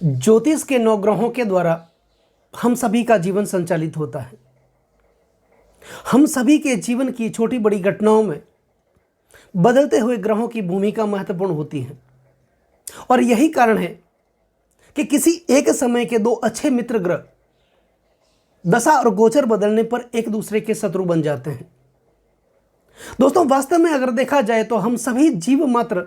ज्योतिष के 9 ग्रहों के द्वारा हम सभी का जीवन संचालित होता है। हम सभी के जीवन की छोटी बड़ी घटनाओं में बदलते हुए ग्रहों की भूमिका महत्वपूर्ण होती है और यही कारण है कि किसी एक समय के 2 अच्छे मित्र ग्रह दशा और गोचर बदलने पर एक दूसरे के शत्रु बन जाते हैं। दोस्तों, वास्तव में अगर देखा जाए तो हम सभी जीव मात्र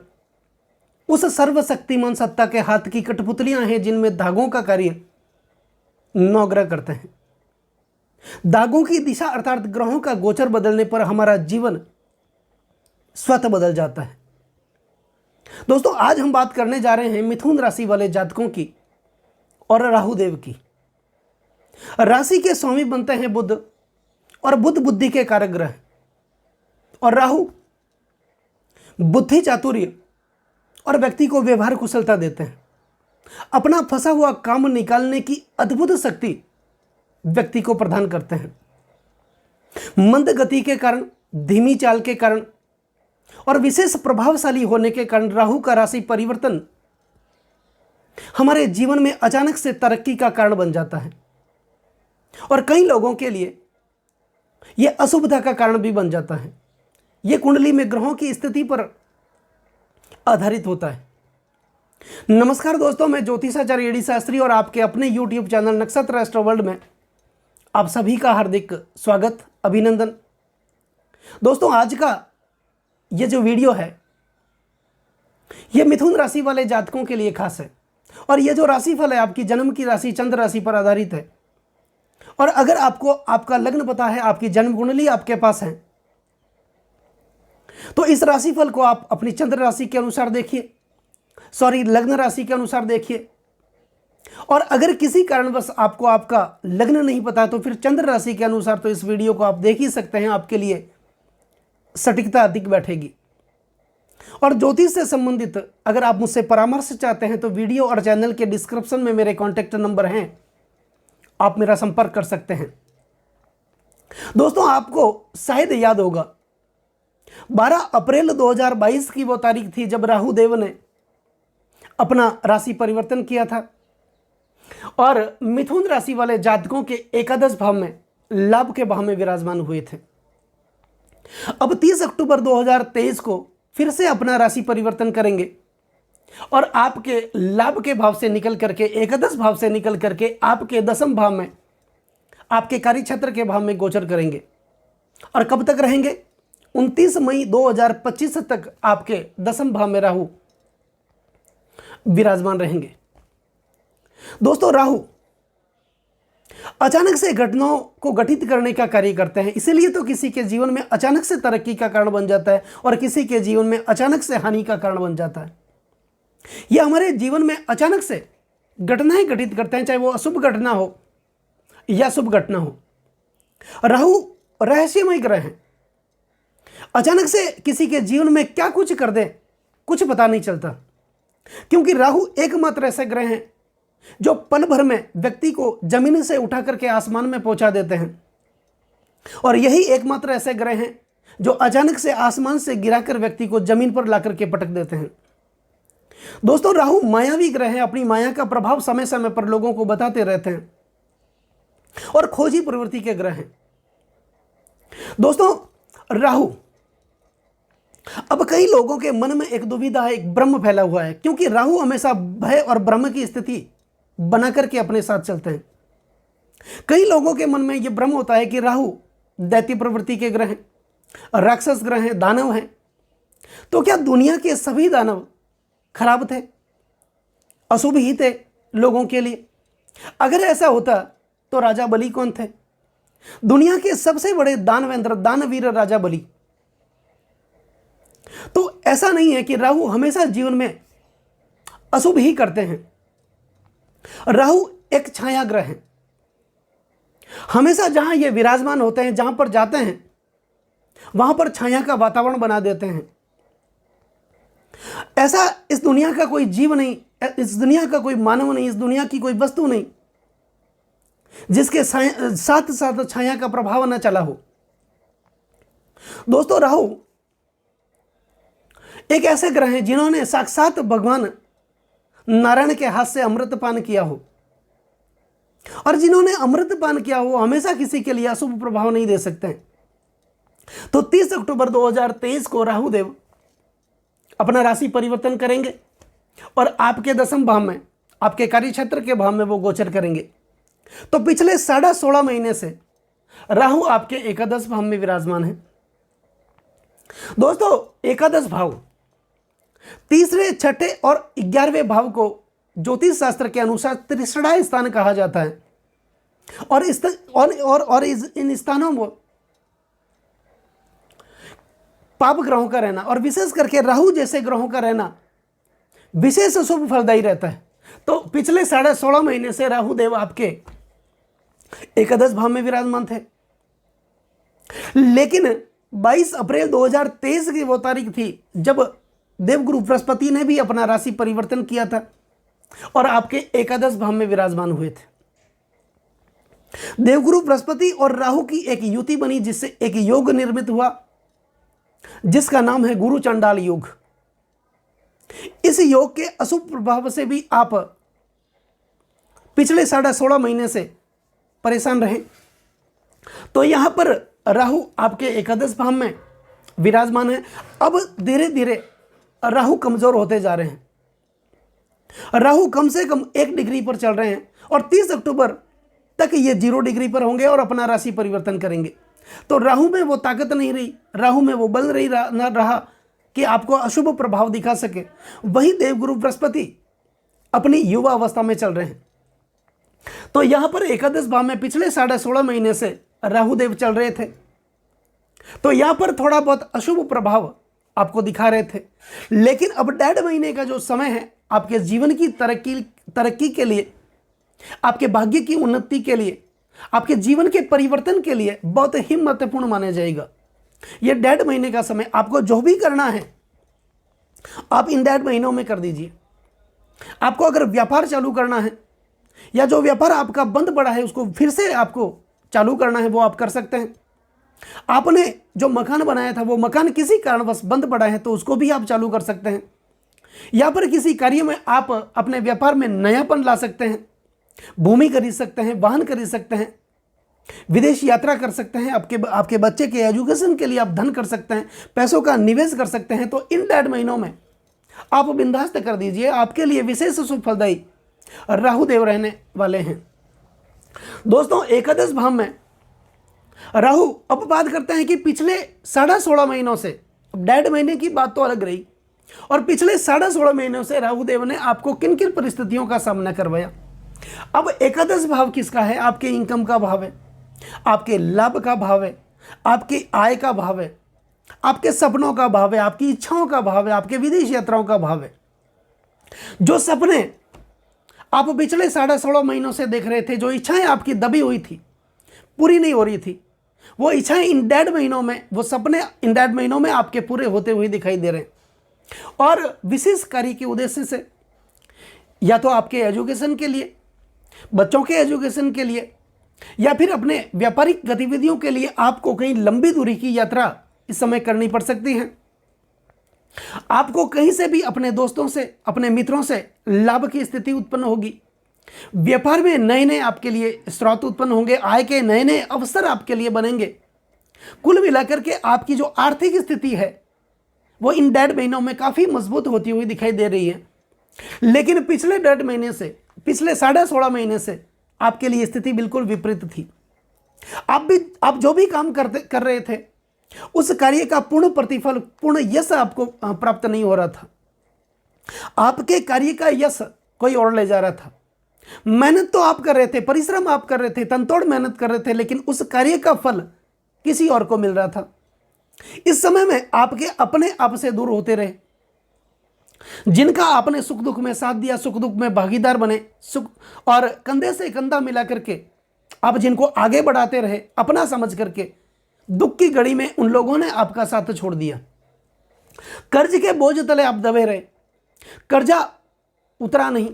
उस सर्वशक्तिमान सत्ता के हाथ की कठपुतलियां हैं जिनमें धागों का कार्य 9 ग्रह करते हैं। धागों की दिशा अर्थात ग्रहों का गोचर बदलने पर हमारा जीवन स्वतः बदल जाता है। दोस्तों, आज हम बात करने जा रहे हैं मिथुन राशि वाले जातकों की और राहुदेव की। राशि के स्वामी बनते हैं बुध और बुध बुद्धि के कारक ग्रह और राहु बुद्धि चातुर्य और व्यक्ति को व्यवहार कुशलता देते हैं। अपना फंसा हुआ काम निकालने की अद्भुत शक्ति व्यक्ति को प्रदान करते हैं। मंद गति के कारण, धीमी चाल के कारण और विशेष प्रभावशाली होने के कारण राहु का राशि परिवर्तन हमारे जीवन में अचानक से तरक्की का कारण बन जाता है और कई लोगों के लिए यह अशुभता का कारण भी बन जाता है। यह कुंडली में ग्रहों की स्थिति पर आधारित होता है। नमस्कार दोस्तों, मैं ज्योतिषाचार्य एडी शास्त्री और आपके अपने YouTube चैनल नक्षत्र एस्ट्रो वर्ल्ड में आप सभी का हार्दिक स्वागत, अभिनंदन। दोस्तों, आज का यह जो वीडियो है यह मिथुन राशि वाले जातकों के लिए खास है और यह जो राशिफल है आपकी जन्म की राशि चंद्र राशि पर आधारित है। और अगर आपको आपका लग्न पता है, आपकी जन्म कुंडली आपके पास है, तो इस राशिफल को आप अपनी चंद्र राशि के अनुसार देखिए, लग्न राशि के अनुसार देखिए। और अगर किसी कारणवश आपको आपका लग्न नहीं पता तो फिर चंद्र राशि के अनुसार तो इस वीडियो को आप देख ही सकते हैं, आपके लिए सटीकता अधिक बैठेगी। और ज्योतिष से संबंधित अगर आप मुझसे परामर्श चाहते हैं तो वीडियो और चैनल के डिस्क्रिप्शन में मेरे कॉन्टैक्ट नंबर हैं, आप मेरा संपर्क कर सकते हैं। दोस्तों, आपको शायद याद होगा 12 अप्रैल 2022 की वो तारीख थी जब राहुदेव ने अपना राशि परिवर्तन किया था और मिथुन राशि वाले जातकों के एकादश भाव में लाभ के भाव में विराजमान हुए थे। अब 30 अक्टूबर 2023 को फिर से अपना राशि परिवर्तन करेंगे और आपके लाभ के भाव से निकल करके, एकादश भाव से निकल करके आपके दशम भाव में, आपके कार्य क्षेत्र के भाव में गोचर करेंगे। और कब तक रहेंगे? 29 मई 2025 तक आपके दशम भाव में राहु विराजमान रहेंगे। दोस्तों, राहु अचानक से घटनाओं को गठित करने का कार्य करते हैं, इसीलिए तो किसी के जीवन में अचानक से तरक्की का कारण बन जाता है और किसी के जीवन में अचानक से हानि का कारण बन जाता है। यह हमारे जीवन में अचानक से घटनाएं घटित करते हैं, चाहे वो अशुभ घटना हो या शुभ घटना हो। राहु रहस्यमय ग्रह हैं, अचानक से किसी के जीवन में क्या कुछ कर दे कुछ पता नहीं चलता, क्योंकि राहु एकमात्र ऐसे ग्रह हैं जो पल भर में व्यक्ति को जमीन से उठा करके आसमान में पहुंचा देते हैं और यही एकमात्र ऐसे ग्रह हैं जो अचानक से आसमान से गिराकर व्यक्ति को जमीन पर लाकर के पटक देते हैं। दोस्तों, राहु मायावी ग्रह हैं, अपनी माया का प्रभाव समय समय पर लोगों को बताते रहते हैं और खोजी प्रवृत्ति के ग्रह हैं। दोस्तों, राहु, अब कई लोगों के मन में एक दुविधा है, एक भ्रम फैला हुआ है, क्योंकि राहु हमेशा भय और भ्रम की स्थिति बना करके अपने साथ चलते हैं। कई लोगों के मन में यह भ्रम होता है कि राहु दैत्य प्रवृत्ति के ग्रह हैं, राक्षस ग्रह हैं, दानव हैं। तो क्या दुनिया के सभी दानव खराब थे, अशुभ ही थे लोगों के लिए? अगर ऐसा होता तो राजा बलि कौन थे? दुनिया के सबसे बड़े दानवेंद्र, दानवीर राजा बलि। तो ऐसा नहीं है कि राहु हमेशा जीवन में अशुभ ही करते हैं। राहु एक छाया ग्रह है, हमेशा जहां ये विराजमान होते हैं, जहां पर जाते हैं वहां पर छाया का वातावरण बना देते हैं। ऐसा इस दुनिया का कोई जीव नहीं, इस दुनिया का कोई मानव नहीं, इस दुनिया की कोई वस्तु नहीं जिसके साथ साथ छाया का प्रभाव न चला हो। दोस्तों, राहु एक ऐसे ग्रह हैं जिन्होंने साक्षात भगवान नारायण के हाथ से अमृतपान किया हो, और जिन्होंने अमृतपान किया हो हमेशा किसी के लिए अशुभ प्रभाव नहीं दे सकते हैं। तो 30 अक्टूबर 2023 को राहु देव अपना राशि परिवर्तन करेंगे और आपके 10वें भाव में, आपके कार्य क्षेत्र के भाव में वो गोचर करेंगे। तो पिछले 16.5 महीने से राहु आपके एकादश भाव में विराजमान है। दोस्तों, एकादश भाव तीसरे, छठे और 11वें भाव को ज्योतिष शास्त्र के अनुसार त्रिशड़ा स्थान कहा जाता है। और इन स्थानों में पाप ग्रहों का रहना और विशेष करके राहु जैसे ग्रहों का रहना विशेष शुभ फलदायी रहता है। तो पिछले 16.5 महीने से राहु देव आपके एकादश भाव में विराजमान थे, लेकिन 22 अप्रैल 2023 की वो तारीख थी जब देवगुरु बृहस्पति ने भी अपना राशि परिवर्तन किया था और आपके एकादश भाव में विराजमान हुए थे। देवगुरु बृहस्पति और राहु की एक युति बनी, जिससे एक योग निर्मित हुआ जिसका नाम है गुरु चंडाल योग। इस योग के अशुभ प्रभाव से भी आप पिछले 16.5 महीने से परेशान रहे। तो यहां पर राहु आपके एकादश भाव में विराजमान है। अब धीरे धीरे राहु कमजोर होते जा रहे हैं। राहु कम से कम 1 डिग्री पर चल रहे हैं और 30 अक्टूबर तक ये 0 डिग्री पर होंगे और अपना राशि परिवर्तन करेंगे। तो राहु में वो ताकत नहीं रही, राहु में वो बल न रहा कि आपको अशुभ प्रभाव दिखा सके। वही देवगुरु बृहस्पति अपनी युवा अवस्था में चल रहे हैं। तो यहां पर एकादश भाव में पिछले 16.5 महीने से राहु देव चल रहे थे, तो यहां पर थोड़ा बहुत अशुभ प्रभाव आपको दिखा रहे थे। लेकिन अब 1.5 महीने का जो समय है आपके जीवन की तरक्की के लिए, आपके भाग्य की उन्नति के लिए, आपके जीवन के परिवर्तन के लिए बहुत ही महत्वपूर्ण माना जाएगा। यह 1.5 महीने का समय आपको जो भी करना है आप इन 1.5 महीनों में कर दीजिए। आपको अगर व्यापार चालू करना है या जो व्यापार आपका बंद पड़ा है उसको फिर से आपको चालू करना है, वो आप कर सकते हैं। आपने जो मकान बनाया था वो मकान किसी कारणवश बंद पड़ा है तो उसको भी आप चालू कर सकते हैं। या पर किसी कार्य में आप अपने व्यापार में नयापन ला सकते हैं, भूमि खरीद सकते हैं, वाहन खरीद सकते हैं, विदेश यात्रा कर सकते हैं, आपके बच्चे के एजुकेशन के लिए आप धन कर सकते हैं, पैसों का निवेश कर सकते हैं। तो इन 1.5 महीनों में आप बिंदास्त कर दीजिए। आपके लिए विशेष शुभ फलदायी राहु देव रहने वाले हैं। दोस्तों, एकादश भाव में राहु, अब बात करते हैं कि पिछले 16.5 महीनों से, 1.5 महीने की बात तो अलग रही, और पिछले 16.5 महीनों से राहु देव ने आपको किन किन परिस्थितियों का सामना करवाया। अब एकादश भाव किसका है? आपके इनकम का भाव है, आपके लाभ का भाव है, आपकी आय का भाव है, आपके सपनों का भाव है, आपकी इच्छाओं का भाव है, आपके विदेश यात्राओं का भाव है। जो सपने आप पिछले 16.5 महीनों से देख रहे थे, जो इच्छाएं आपकी दबी हुई थी, पूरी नहीं हो रही थी, वो इच्छाएं इन 1.5 महीनों में, वो सपने इन 1.5 महीनों में आपके पूरे होते हुए दिखाई दे रहे हैं। और विशेष कार्य के उद्देश्य से, या तो आपके एजुकेशन के लिए, बच्चों के एजुकेशन के लिए, या फिर अपने व्यापारिक गतिविधियों के लिए आपको कहीं लंबी दूरी की यात्रा इस समय करनी पड़ सकती है। आपको कहीं से भी अपने दोस्तों से, अपने मित्रों से लाभ की स्थिति उत्पन्न होगी। व्यापार में नए नए आपके लिए स्रोत उत्पन्न होंगे, आय के नए नए अवसर आपके लिए बनेंगे। कुल मिलाकर के आपकी जो आर्थिक स्थिति है वो इन 1.5 महीनों में काफ़ी मजबूत होती हुई दिखाई दे रही है। लेकिन पिछले 1.5 महीने से, पिछले 16.5 महीने से आपके लिए स्थिति बिल्कुल विपरीत थी। आप जो भी काम कर रहे थे उस कार्य का पूर्ण प्रतिफल, पूर्ण यश आपको प्राप्त नहीं हो रहा था। आपके कार्य का यश कोई और ले जा रहा था। मेहनत तो आप कर रहे थे, परिश्रम आप कर रहे थे, तनतोड़ मेहनत कर रहे थे, लेकिन उस कार्य का फल किसी और को मिल रहा था। इस समय में आपके अपने आप से दूर होते रहे। जिनका आपने सुख दुख में साथ दिया, सुख दुख में भागीदार बने, सुख और कंधे से कंधा मिला करके आप जिनको आगे बढ़ाते रहे अपना समझ करके, दुख की घड़ी में उन लोगों ने आपका साथ छोड़ दिया। कर्ज के बोझ तले आप दबे रहे, कर्जा उतरा नहीं।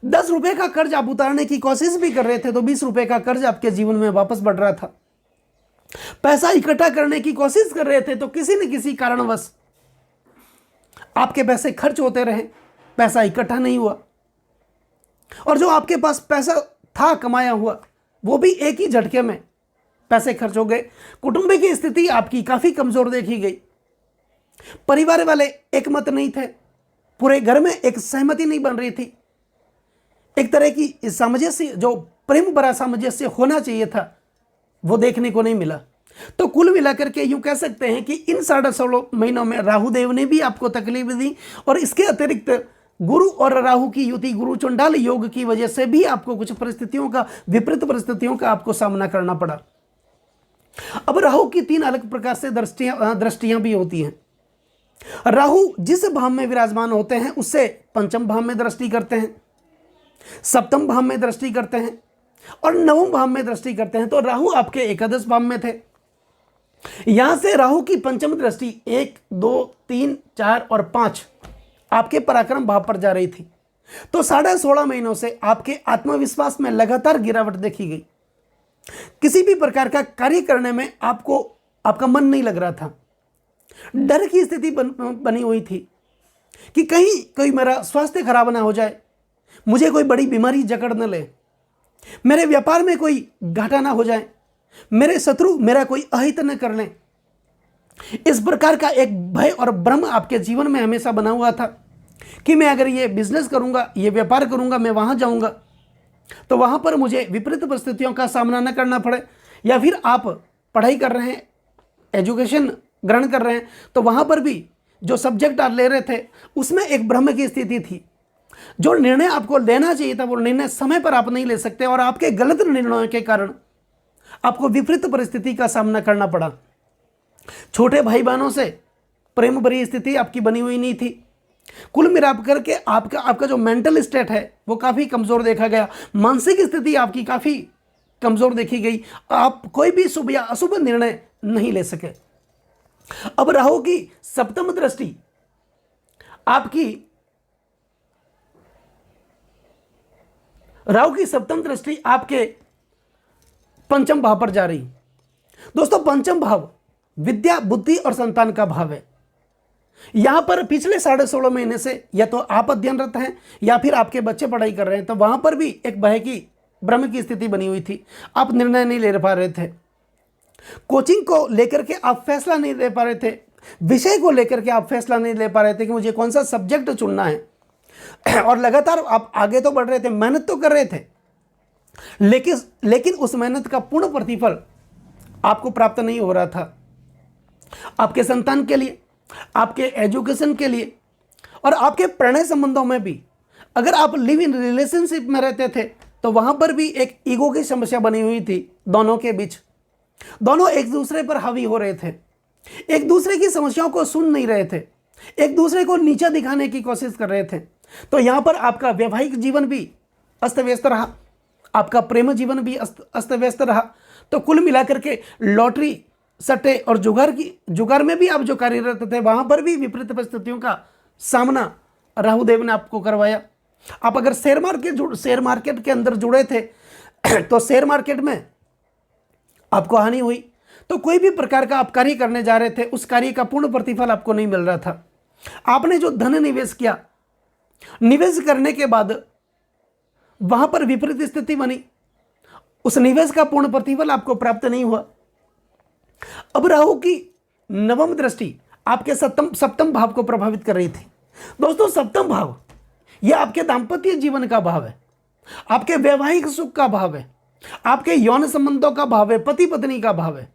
10 रुपए का कर्ज आप उतारने की कोशिश भी कर रहे थे तो 20 रुपए का कर्ज आपके जीवन में वापस बढ़ रहा था। पैसा इकट्ठा करने की कोशिश कर रहे थे तो किसी न किसी कारणवश आपके पैसे खर्च होते रहे। पैसा इकट्ठा नहीं हुआ, और जो आपके पास पैसा था कमाया हुआ वो भी एक ही झटके में पैसे खर्च हो गए। कुटुंब की स्थिति आपकी काफी कमजोर देखी गई, परिवार वाले एक मत नहीं थे, पूरे घर में एक सहमति नहीं बन रही थी, एक तरह की सामंजस्य, जो प्रेम भरा सामंजस्य होना चाहिए था वो देखने को नहीं मिला। तो कुल मिलाकर के यूं कह सकते हैं कि इन 16.5 महीनों में राहु देव ने भी आपको तकलीफ दी, और इसके अतिरिक्त गुरु और राहु की युति, गुरु चंडाल योग की वजह से भी आपको कुछ परिस्थितियों का, विपरीत परिस्थितियों का आपको सामना करना पड़ा। अब राहु की 3 अलग प्रकार से दृष्टियां भी होती हैं। राहु जिस भाव में विराजमान होते हैं उससे पंचम भाव में दृष्टि करते हैं, सप्तम भाव में दृष्टि करते हैं और नवम भाव में दृष्टि करते हैं। तो राहु आपके एकादश भाव में थे, यहां से राहु की पंचम दृष्टि 1, 2, 3, 4 और 5 आपके पराक्रम भाव पर जा रही थी। तो 16.5 महीनों से आपके आत्मविश्वास में लगातार गिरावट देखी गई, किसी भी प्रकार का कार्य करने में आपको आपका मन नहीं लग रहा था, डर की स्थिति बनी हुई थी कि कहीं कोई मेरा स्वास्थ्य खराब ना हो जाए, मुझे कोई बड़ी बीमारी जकड़ न ले, मेरे व्यापार में कोई घाटा ना हो जाए, मेरे शत्रु मेरा कोई अहित न कर लें। इस प्रकार का एक भय और भ्रम आपके जीवन में हमेशा बना हुआ था कि मैं अगर ये बिजनेस करूंगा, ये व्यापार करूंगा, मैं वहां जाऊंगा तो वहां पर मुझे विपरीत परिस्थितियों का सामना न करना पड़े, या फिर आप पढ़ाई कर रहे हैं, एजुकेशन ग्रहण कर रहे हैं, तो वहां पर भी जो सब्जेक्ट आप ले रहे थे उसमें एक भ्रम की स्थिति थी। जो निर्णय आपको लेना चाहिए था वो निर्णय समय पर आप नहीं ले सकते, और आपके गलत निर्णयों के कारण आपको विपरीत परिस्थिति का सामना करना पड़ा। छोटे भाई बहनों से प्रेम भरी स्थिति आपकी बनी हुई नहीं थी। कुल मिलाकर करके आपका जो मेंटल स्टेट है वो काफी कमजोर देखा गया, मानसिक स्थिति आपकी काफी कमजोर देखी गई, आप कोई भी शुभ या अशुभ निर्णय नहीं ले सके। अब राहु की सप्तम दृष्टि आपके पंचम भाव पर जा रही। दोस्तों, पंचम भाव विद्या, बुद्धि और संतान का भाव है। यहां पर पिछले 16.5 महीने से या तो आप अध्ययनरत हैं या फिर आपके बच्चे पढ़ाई कर रहे हैं, तो वहां पर भी एक भय की, भ्रम की स्थिति बनी हुई थी, आप निर्णय नहीं ले पा रहे थे, कोचिंग को लेकर के आप फैसला नहीं ले पा रहे थे, विषय को लेकर के आप फैसला नहीं ले पा रहे थे कि मुझे कौन सा सब्जेक्ट चुनना है, और लगातार आप आगे तो बढ़ रहे थे, मेहनत तो कर रहे थे, लेकिन उस मेहनत का पूर्ण प्रतिफल आपको प्राप्त नहीं हो रहा था। आपके संतान के लिए, आपके एजुकेशन के लिए और आपके प्रणय संबंधों में भी, अगर आप लिव इन रिलेशनशिप में रहते थे तो वहां पर भी एक ईगो की समस्या बनी हुई थी दोनों के बीच। दोनों एक दूसरे पर हावी हो रहे थे, एक दूसरे की समस्याओं को सुन नहीं रहे थे, एक दूसरे को नीचा दिखाने की कोशिश कर रहे थे। तो यहां पर आपका वैवाहिक जीवन भी अस्त व्यस्त रहा, आपका प्रेम जीवन भी अस्त व्यस्त रहा। तो कुल मिलाकर के लॉटरी, सट्टे और जुगार में भी आप जो कार्यरत थे वहां पर भी विपरीत परिस्थितियों का सामना राहु देव ने आपको करवाया। आप अगर शेयर मार्केट के अंदर जुड़े थे तो शेयर मार्केट में आपको हानि हुई। तो कोई भी प्रकार का आप कार्य करने जा रहे थे, उस कार्य का पूर्ण प्रतिफल आपको नहीं मिल रहा था। आपने जो धन निवेश किया, निवेश करने के बाद वहां पर विपरीत स्थिति बनी, उस निवेश का पूर्ण प्रतिफल आपको प्राप्त नहीं हुआ। अब राहु की नवम दृष्टि आपके सप्तम भाव को प्रभावित कर रही थी। दोस्तों, सप्तम भाव यह आपके दांपत्य जीवन का भाव है, आपके वैवाहिक सुख का भाव है, आपके यौन संबंधों का भाव है, पति पत्नी का भाव है,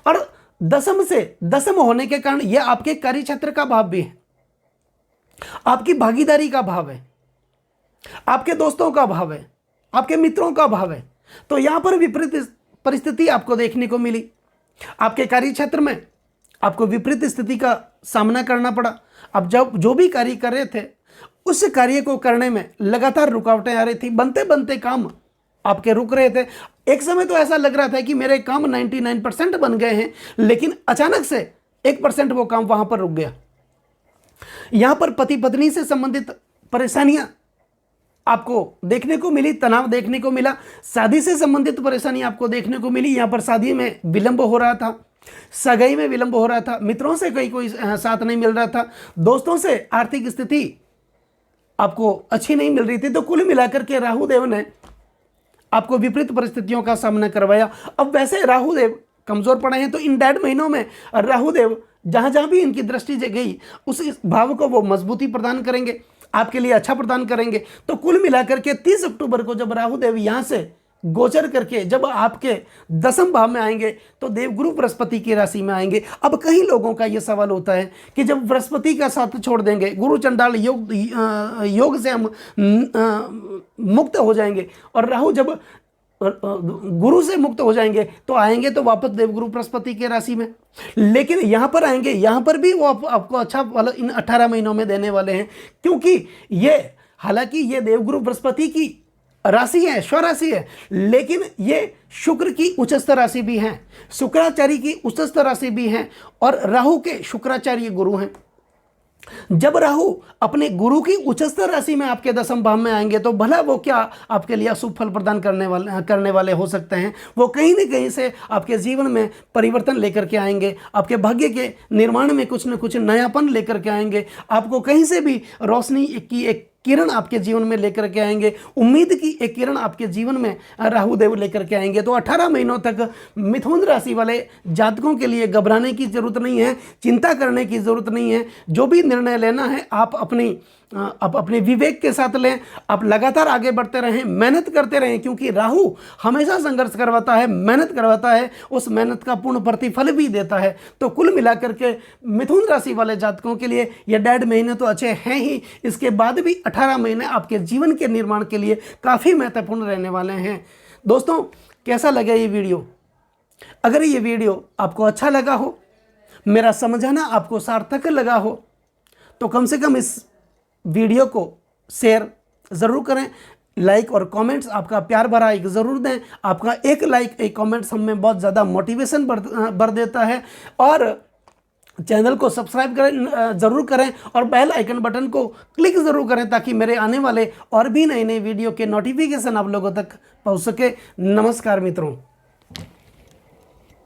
और दसम होने के कारण यह आपके कार्य क्षेत्र का भाव भी है, आपकी भागीदारी का भाव है, आपके दोस्तों का भाव है, आपके मित्रों का भाव है। तो यहां पर विपरीत परिस्थिति आपको देखने को मिली। आपके कार्य क्षेत्र में आपको विपरीत स्थिति का सामना करना पड़ा। अब जब जो भी कार्य कर रहे थे उस कार्य को करने में लगातार रुकावटें आ रही थी, बनते बनते काम आपके रुक रहे थे। एक समय तो ऐसा लग रहा था कि मेरे काम 99% बन गए हैं, लेकिन अचानक से 1% वो काम वहां पर रुक गया। यहां पर पति पत्नी से संबंधित परेशानियां आपको देखने को मिली, तनाव देखने को मिला, शादी से संबंधित परेशानी आपको देखने को मिली। यहां पर शादी में विलंब हो रहा था, सगाई में विलंब हो रहा था, मित्रों से कोई साथ नहीं मिल रहा था, दोस्तों से आर्थिक स्थिति आपको अच्छी नहीं मिल रही थी, तो कुल मिलाकर के राहु देव ने आपको विपरीत परिस्थितियों का सामना करवाया। अब वैसे राहु देव कमजोर पड़े हैं, तो इन 1.5 महीनों में राहु देव जहां जहां भी इनकी दृष्टि गई उस इस भाव को वो मजबूती प्रदान करेंगे, आपके लिए अच्छा प्रदान करेंगे। तो कुल मिलाकर के 30 अक्टूबर को जब राहु देव यहां से गोचर करके जब आपके 10वें भाव में आएंगे, तो देवगुरु बृहस्पति की राशि में आएंगे। अब कई लोगों का यह सवाल होता है कि जब बृहस्पति का साथ छोड़ देंगे, गुरु चंडाल योग से हम मुक्त हो जाएंगे, और राहु जब गुरु से मुक्त हो जाएंगे तो आएंगे तो वापस देवगुरु बृहस्पति की राशि में। लेकिन यहां पर आएंगे, यहां पर भी वो आपको अच्छा वाला इन 18 महीनों में देने वाले हैं, क्योंकि ये हालांकि ये देवगुरु बृहस्पति की राशि है, स्वराशि है, लेकिन ये शुक्र की उच्चस्थ राशि भी है, शुक्राचार्य की उच्चस्थ राशि भी है, और राहु के शुक्राचार्य गुरु हैं। जब राहु अपने गुरु की उच्चस्थ राशि में आपके 10वें भाव में आएंगे, तो भला वो क्या आपके लिए अशुभ फल प्रदान करने वाले हो सकते हैं। वो कहीं न कहीं से आपके जीवन में परिवर्तन लेकर के आएंगे, आपके भाग्य के निर्माण में कुछ न कुछ नयापन लेकर के आएंगे, आपको कहीं से भी रोशनी की एक किरण आपके जीवन में लेकर के आएंगे, उम्मीद की एक किरण आपके जीवन में राहु देव लेकर के आएंगे। तो 18 महीनों तक मिथुन राशि वाले जातकों के लिए घबराने की जरूरत नहीं है, चिंता करने की जरूरत नहीं है। जो भी निर्णय लेना है आप अपने विवेक के साथ लें, आप लगातार आगे बढ़ते रहें, मेहनत करते रहें, क्योंकि राहु हमेशा संघर्ष करवाता है, मेहनत करवाता है, उस मेहनत का पूर्ण प्रतिफल भी देता है। तो कुल मिलाकर के मिथुन राशि वाले जातकों के लिए ये 1.5 महीने तो अच्छे हैं ही, इसके बाद भी 18 महीने आपके जीवन के निर्माण के लिए काफ़ी महत्वपूर्ण रहने वाले हैं। दोस्तों, कैसा लगा ये वीडियो? अगर ये वीडियो आपको अच्छा लगा हो, मेरा समझाना आपको सार्थक लगा हो, तो कम से कम इस वीडियो को शेयर ज़रूर करें, लाइक और कमेंट्स आपका प्यार भरा एक ज़रूर दें। आपका एक लाइक एक कमेंट्स हमें बहुत ज़्यादा मोटिवेशन भर देता है। और चैनल को सब्सक्राइब करें ज़रूर करें, और बेल आइकन बटन को क्लिक ज़रूर करें, ताकि मेरे आने वाले और भी नए नए वीडियो के नोटिफिकेशन आप लोगों तक पहुंच सके। नमस्कार मित्रों।